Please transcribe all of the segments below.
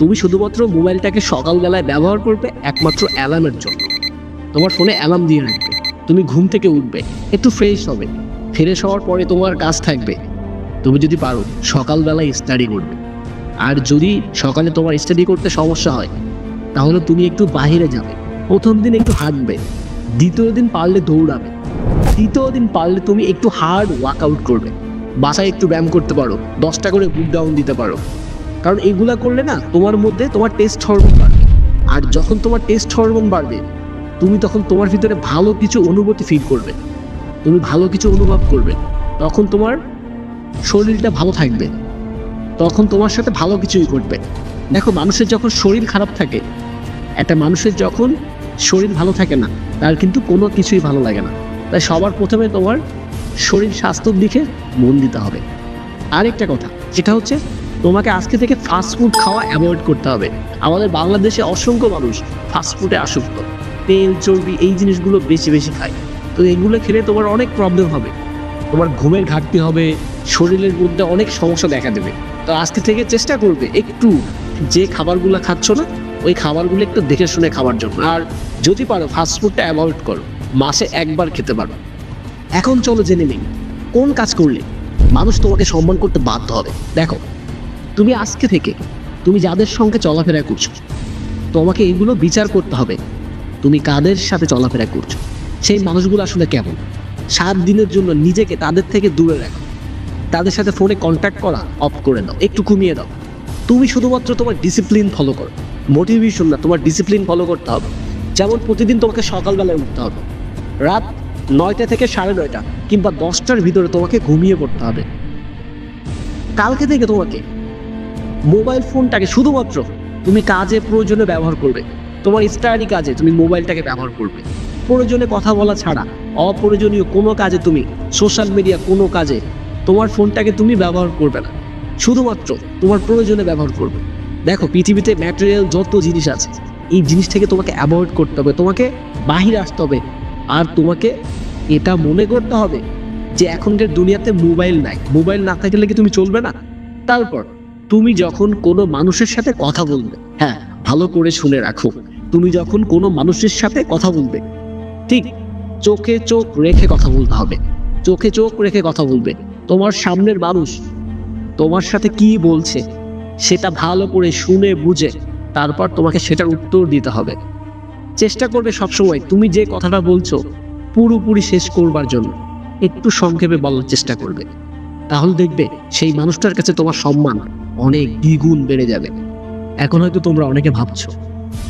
তুমি শুধুমাত্র মোবাইলটাকে সকালবেলায় ব্যবহার করবে একমাত্র অ্যালার্মের জন্য। তোমার ফোনে অ্যালার্ম দিয়ে রাখবে, তুমি ঘুম থেকে উঠবে, একটু ফ্রেশ হবে, ফ্রেশ হওয়ার পরে তোমার কাজ থাকবে তুমি যদি পারো সকালবেলায় স্টাডি করবে। আর যদি সকালে তোমার স্টাডি করতে সমস্যা হয় তাহলে তুমি একটু বাইরে যাবে, প্রথম দিন একটু হাঁটবে, দ্বিতীয় দিন পারলে দৌড়াবে, তৃতীয় দিন পারলে তুমি একটু হার্ড ওয়ার্কআউট করবে, বাসায় একটু ব্যায়াম করতে পারো, 10টা করে বুক ডাউন দিতে পারো। কারণ এগুলা করলে না তোমার মধ্যে তোমার টেস্ট হরমোন বাড়বে। আর যখন তোমার টেস্ট হরমোন বাড়বে তুমি তখন তোমার ভিতরে ভালো কিছু অনুভূতি ফিল করবে, তুমি ভালো কিছু অনুভব করবে, তখন তোমার শরীরটা ভালো থাকবে, তখন তোমার সাথে ভালো কিছুই ঘটবে। দেখো, মানুষের যখন শরীর খারাপ থাকে, একটা মানুষের যখন শরীর ভালো থাকে না তার কিন্তু কোনো কিছুই ভালো লাগে না। তাই সবার প্রথমে তোমার শরীর স্বাস্থ্যের দিকে মন দিতে হবে। আরেকটা কথা যেটা হচ্ছে তোমাকে আজকে থেকে ফাস্টফুড খাওয়া অ্যাভয়েড করতে হবে। আমাদের বাংলাদেশে অসংখ্য মানুষ ফাস্টফুডে আসক্ত, তেল চর্বি এই জিনিসগুলো বেশি বেশি খায়। তো এগুলো খেলে তোমার অনেক প্রবলেম হবে, তোমার ঘুমের ঘাটতি হবে, শরীরের মধ্যে অনেক সমস্যা দেখা দেবে। তো আজকে থেকে চেষ্টা করবে একটু যে খাবারগুলো খাচ্ছ না ওই খাবারগুলো একটু দেখে শুনে খাওয়ার জন্য। আর যদি পারো ফাস্টফুডটা অ্যাভয়েড করো, মাসে একবার খেতে পারো। এখন চলো জেনে নিই কোন কাজ করলে মানুষ তোমাকে সম্মান করতে বাধ্য হবে। দেখো, তুমি আজকে থেকে তুমি যাদের সঙ্গে চলাফেরা করছো তোমাকে এগুলো বিচার করতে হবে, তুমি কাদের সাথে চলাফেরা করছো, সেই মানুষগুলো আসলে কেমন। 7 দিনের জন্য নিজেকে তাদের থেকে দূরে রাখো, তাদের সাথে ফোনে কন্ট্যাক্ট করা অফ করে দাও, একটু কমিয়ে দাও। তুমি শুধুমাত্র তোমার ডিসিপ্লিন ফলো করো, মোটিভেশন না, তোমার ডিসিপ্লিন ফলো করতে হবে। যেমন প্রতিদিন তোমাকে সকালবেলায় উঠতে হবে, রাত 9টা থেকে 9:30 কিংবা 10টার ভিতরে তোমাকে ঘুমিয়ে পড়তে হবে। কালকে থেকে তোমাকে মোবাইল ফোনটাকে শুধুমাত্র তুমি কাজে প্রয়োজনে ব্যবহার করবে, তোমার স্টাডি কাজে তুমি মোবাইলটাকে ব্যবহার করবে। প্রয়োজনে কথা বলা ছাড়া অপ্রয়োজনীয় কোনো কাজে তুমি সোশ্যাল মিডিয়া কোনো কাজে তোমার ফোনটাকে তুমি ব্যবহার করবে না, শুধুমাত্র তোমার প্রয়োজনে ব্যবহার করবে। দেখো, পৃথিবীতে ম্যাটেরিয়াল যত জিনিস আছে এই জিনিস থেকে তোমাকে অ্যাভয়েড করতে হবে, তোমাকে বাহিরে আসতে হবে। আর তোমাকে এটা মনে করতে হবে যে এখনকার দুনিয়াতে মোবাইল নাই, মোবাইল না থাকলে কি তুমি চলবে না। তারপর তুমি যখন কোনো মানুষের সাথে কথা বলবে, হ্যাঁ ভালো করে শুনে রাখো, তুমি যখন কোনো মানুষের সাথে কথা বলবে ঠিক চোখে চোখ রেখে কথা বলতে হবে, চোখে চোখ রেখে কথা বলবে। তোমার সামনের মানুষ তোমার সাথে কি বলছে সেটা ভালো করে শুনে বুঝে তারপর তোমাকে সেটার উত্তর দিতে হবে। চেষ্টা করবে সবসময় তুমি যে কথাটা বলছো পুরোপুরি শেষ করবার জন্য, একটু সংক্ষেপে বলার চেষ্টা করবে, তাহলে দেখবে সেই মানুষটার কাছে তোমার সম্মান অনেক দ্বিগুণ বেড়ে যাবে। এখন হয়তো তোমরা অনেকে ভাবছো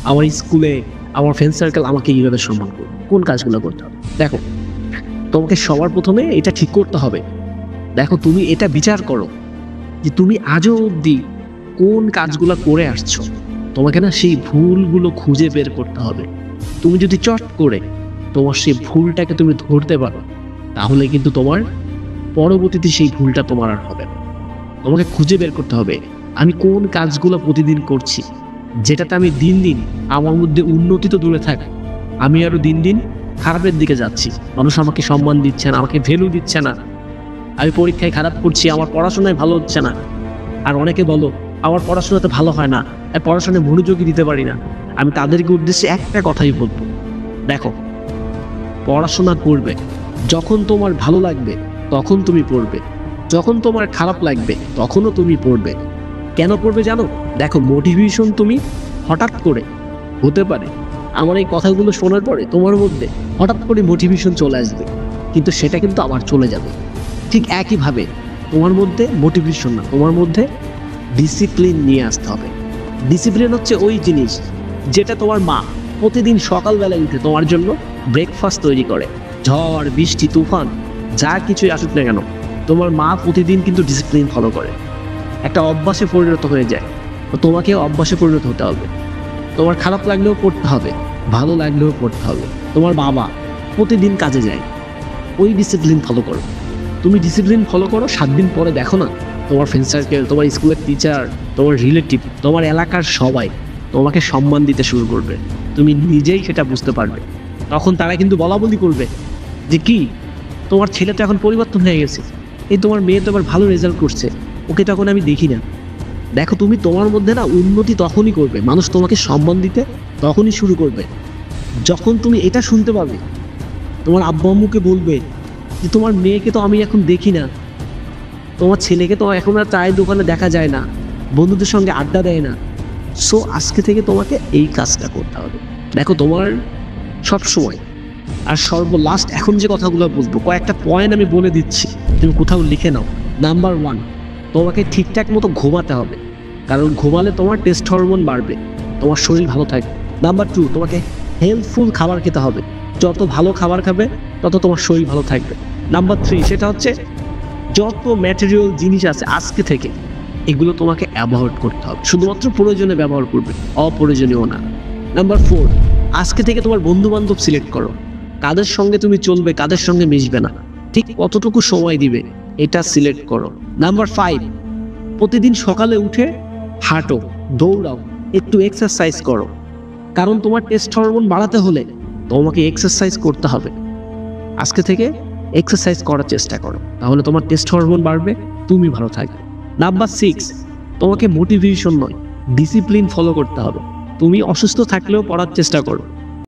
আমার স্কুলে আমার ফ্রেন্ড সার্কেল আমাকে এইভাবে সম্মান করবে, কোন কাজগুলো করতে হবে। দেখো, তোমাকে সবার প্রথমে এটা ঠিক করতে হবে। দেখো, তুমি এটা বিচার করো যে তুমি আজও অবধি কোন কাজগুলো করে আসছো, তোমাকে না সেই ভুলগুলো খুঁজে বের করতে হবে। তুমি যদি চট করে তোমার সেই ভুলটাকে তুমি ধরতে পারো তাহলে কিন্তু তোমার পরবর্তীতে সেই ভুলটা তোমার আর হবে না। তোমাকে খুঁজে বের করতে হবে আমি কোন কাজগুলো প্রতিদিন করছি যেটাতে আমি দিন দিন আমার মধ্যে উন্নতি তো দূরে থাক, আমি আরো দিন দিন খারাপের দিকে যাচ্ছি, মানুষ আমাকে সম্মান দিচ্ছে না, আমাকে ভ্যালু দিচ্ছে না, আমি পরীক্ষায় খারাপ করছি, আমার পড়াশোনায় ভালো হচ্ছে না। আর অনেকে বলো আমার পড়াশোনাতে ভালো হয় না, আর পড়াশোনায় মনোযোগী দিতে পারি না। আমি তাদেরকে উদ্দেশ্যে একটা কথাই বলবো, দেখো পড়াশোনা করবে যখন তোমার ভালো লাগবে তখন তুমি পড়বে, যখন তোমার খারাপ লাগবে তখনও তুমি পড়বে। কেন পড়বে জানো? দেখো, মোটিভেশন তুমি হঠাৎ করে হতে পারে আমার এই কথাগুলো শোনার পরে তোমার মধ্যে হঠাৎ করে মোটিভেশন চলে আসবে, কিন্তু সেটা কিন্তু আবার চলে যাবে। ঠিক একইভাবে তোমার মধ্যে মোটিভেশন না, তোমার মধ্যে ডিসিপ্লিন নিয়ে আসতে হবে। ডিসিপ্লিন হচ্ছে ওই জিনিস যেটা তোমার মা প্রতিদিন সকালবেলায় উঠে তোমার জন্য ব্রেকফাস্ট তৈরি করে। ঝড় বৃষ্টি তুফান যা কিছুই আসুক না কেন তোমার মা প্রতিদিন কিন্তু ডিসিপ্লিন ফলো করে, একটা অভ্যাসে পরিণত হয়ে যায়। তো তোমাকেও অভ্যাসে পরিণত হতে হবে, তোমার খারাপ লাগলেও পড়তে হবে, ভালো লাগলেও পড়তে হবে। তোমার বাবা প্রতিদিন কাজে যায়, ওই ডিসিপ্লিন ফলো করো। তুমি ডিসিপ্লিন ফলো করো, 7 দিন পরে দেখো না তোমার ফ্রেন্ড সার্কেল, তোমার স্কুলের টিচার, তোমার রিলেটিভ, তোমার এলাকার সবাই তোমাকে সম্মান দিতে শুরু করবে, তুমি নিজেই সেটা বুঝতে পারবে। তখন তারা কিন্তু বলা বলি করবে যে কি তোমার ছেলে তো এখন পরিবর্তন হয়ে গেছে, এই তোমার মেয়ে তো আবার ভালো রেজাল্ট করছে, ওকে তখন আমি দেখি না। দেখো তুমি তোমার মধ্যে না উন্নতি তখনই করবে, মানুষ তোমাকে সম্মান দিতে তখনই শুরু করবে যখন তুমি এটা শুনতে পাবে, তোমার আব্বু আম্মুকে বলবে যে তোমার মেয়েকে তো আমি এখন দেখি না, তোমার ছেলেকে তো এখন আর চায়ের দোকানে দেখা যায় না, বন্ধুদের সঙ্গে আড্ডা দেয় না। সো আজকে থেকে তোমাকে এই কাজটা করতে হবে। দেখো তোমার সব সময় আর সর্বলাস্ট এখন যে কথাগুলো বলবো কয়েকটা পয়েন্ট আমি বলে দিচ্ছি, তুমি কোথাও লিখে নাও। নাম্বার 1, তোমাকে ঠিকঠাক মতো ঘুমাতে হবে, কারণ ঘুমালে তোমার টেস্ট হরমোন বাড়বে, তোমার শরীর ভালো থাকবে। নাম্বার 2, তোমাকে হেলথফুল খাবার খেতে হবে, যত ভালো খাবার খাবে তত তোমার শরীর ভালো থাকবে। নাম্বার 3, সেটা হচ্ছে যত ম্যাটেরিয়াল জিনিস আছে আজকে থেকে এগুলো তোমাকে অ্যাভয়েড করতে হবে, শুধুমাত্র প্রয়োজনে ব্যবহার করবে, অপ্রয়োজনীয় না। নাম্বার 4, আজকে থেকে তোমার বন্ধু বান্ধব সিলেক্ট করো, কাদের সঙ্গে তুমি চলবে কাদের সঙ্গে মিশবে না, ঠিক কতটুকু সময় দিবে এটা সিলেক্ট করো। নাম্বার 5, প্রতিদিন সকালে উঠে হাঁটো, দৌড়াও, একটু এক্সারসাইজ করো, কারণ তোমার টেস্ট হরমোন বাড়াতে হলে তোমাকে এক্সারসাইজ করতে হবে। আজকে থেকে এক্সারসাইজ করার চেষ্টা করো, তাহলে তোমার টেস্ট হরমোন বাড়বে, তুমি ভালো থাকবে। নাম্বার 6, তোমাকে মোটিভেশন নয় ডিসিপ্লিন ফলো করতে হবে। তুমি অসুস্থ থাকলেও পড়ার চেষ্টা করো,